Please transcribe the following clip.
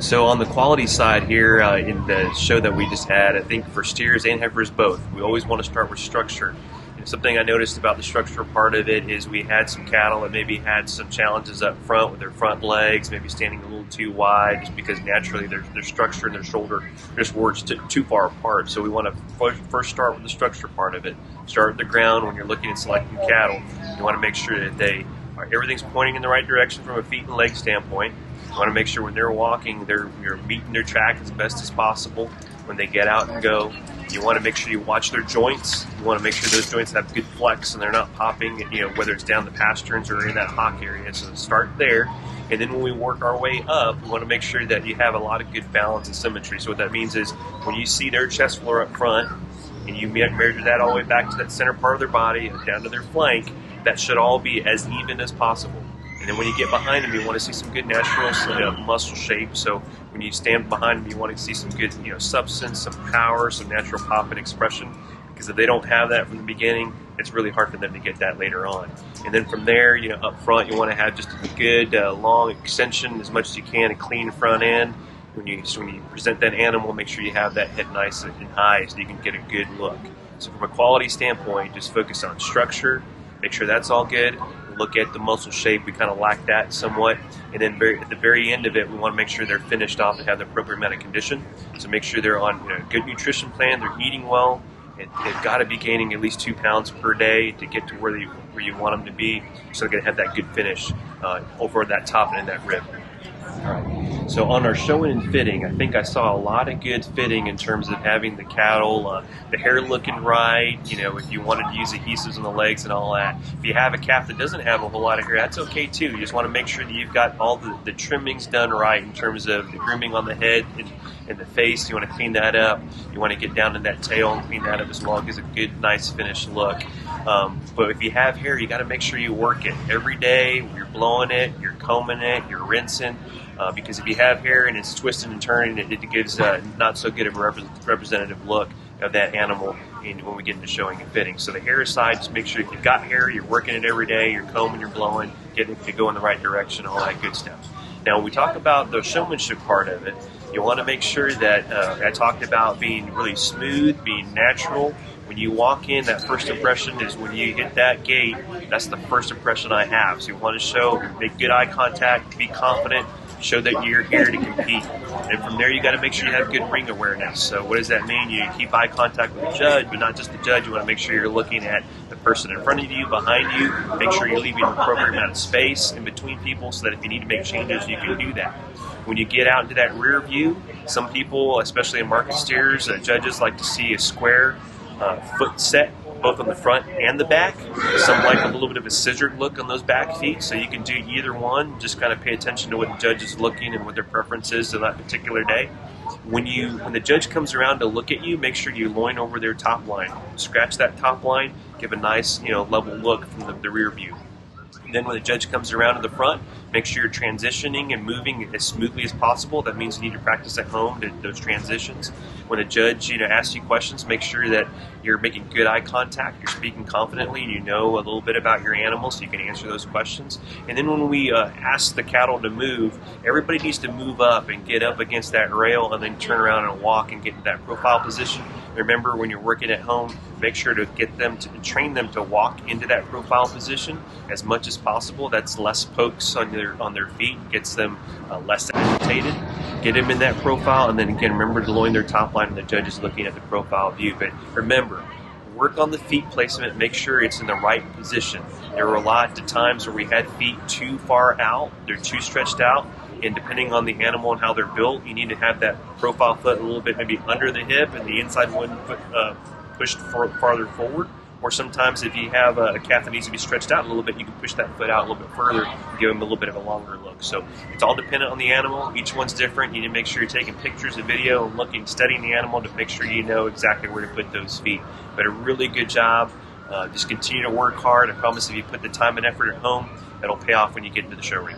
So on the quality side here in the show that we just had, I think for steers and heifers both, we always want to start with structure. And something I noticed about the structure part of it is we had some cattle that maybe had some challenges up front with their front legs, maybe standing a little too wide, just because naturally their structure and their shoulder just were too far apart. So we want to first start with the structure part of it. Start at the ground when you're looking at selecting cattle. You want to make sure that everything's pointing in the right direction from a feet and leg standpoint. You want to make sure when they're walking, you're meeting their track as best as possible. When they get out and go, you want to make sure you watch their joints. You want to make sure those joints have good flex and they're not popping, whether it's down the pasterns or in that hock area. So start there. And then when we work our way up, we want to make sure that you have a lot of good balance and symmetry. So what that means is when you see their chest floor up front and you measure that all the way back to that center part of their body and down to their flank, that should all be as even as possible. And then when you get behind them, you want to see some good natural muscle shape. So when you stand behind them, you want to see some good substance, some power, some natural pop and expression. Because if they don't have that from the beginning, it's really hard for them to get that later on. And then from there, up front, you want to have just a good long extension as much as you can, a clean front end. When you present that animal, make sure you have that head nice and high so you can get a good look. So from a quality standpoint, just focus on structure, make sure that's all good. Look at the muscle shape. We kind of lack that somewhat. And then at the very end of it, we want to make sure they're finished off and have the appropriate amount of condition. So make sure they're on a good nutrition plan, they're eating well, and they've got to be gaining at least 2 pounds per day to get to where you want them to be, so they're going to have that good finish over that top and in that rib. All right. So on our showing and fitting, I think I saw a lot of good fitting in terms of having the cattle, the hair looking right. If you wanted to use adhesives on the legs and all that. If you have a calf that doesn't have a whole lot of hair, that's okay too. You just want to make sure that you've got all the trimmings done right in terms of the grooming on the head and the face. You want to clean that up. You want to get down to that tail and clean that up as well. It gives a good, nice finished look. But if you have hair, you got to make sure you work it every day. You're blowing it, you're combing it, you're rinsing. Because if you have hair and it's twisting and turning, it gives not so good of a representative look of that animal when we get into showing and fitting. So the hair aside, just make sure if you've got hair, you're working it every day, you're combing, you're blowing, getting it to go in the right direction, all that good stuff. Now, when we talk about the showmanship part of it, you want to make sure that I talked about being really smooth, being natural. When you walk in, that first impression is when you hit that gate, that's the first impression I have. So you want to make good eye contact, be confident, show that you're here to compete. And from there, you got to make sure you have good ring awareness. So what does that mean? You keep eye contact with the judge, but not just the judge. You want to make sure you're looking at the person in front of you, behind you. Make sure you're leaving an appropriate amount of space in between people so that if you need to make changes, you can do that. When you get out into that rear view, some people, especially in market steers, judges like to see a square foot set, both on the front and the back. Some like a little bit of a scissored look on those back feet, so you can do either one. Just kind of pay attention to what the judge is looking and what their preference is on that particular day. When the judge comes around to look at you, make sure you loin over their top line. Scratch that top line, give a nice level look from the rear view. Then when the judge comes around to the front, make sure you're transitioning and moving as smoothly as possible. That means you need to practice at home those transitions. When a judge asks you questions, make sure that you're making good eye contact, you're speaking confidently, and you know a little bit about your animal so you can answer those questions. And then when we ask the cattle to move, everybody needs to move up and get up against that rail and then turn around and walk and get into that profile position. Remember, when you're working at home, make sure to train them to walk into that profile position as much as possible. That's less pokes on their feet, gets them less agitated. Get them in that profile, and then again, remember to loin their top line when the judge is looking at the profile view. But remember, work on the feet placement, make sure it's in the right position. There were a lot of times where we had feet too far out, they're too stretched out, and depending on the animal and how they're built, you need to have that profile foot a little bit maybe under the hip and the inside one foot pushed farther forward. Or sometimes if you have a calf that needs to be stretched out a little bit, you can push that foot out a little bit further and give them a little bit of a longer look. So it's all dependent on the animal. Each one's different. You need to make sure you're taking pictures and video and studying the animal to make sure you know exactly where to put those feet. But a really good job. Just continue to work hard. I promise if you put the time and effort at home, that'll pay off when you get into the show ring.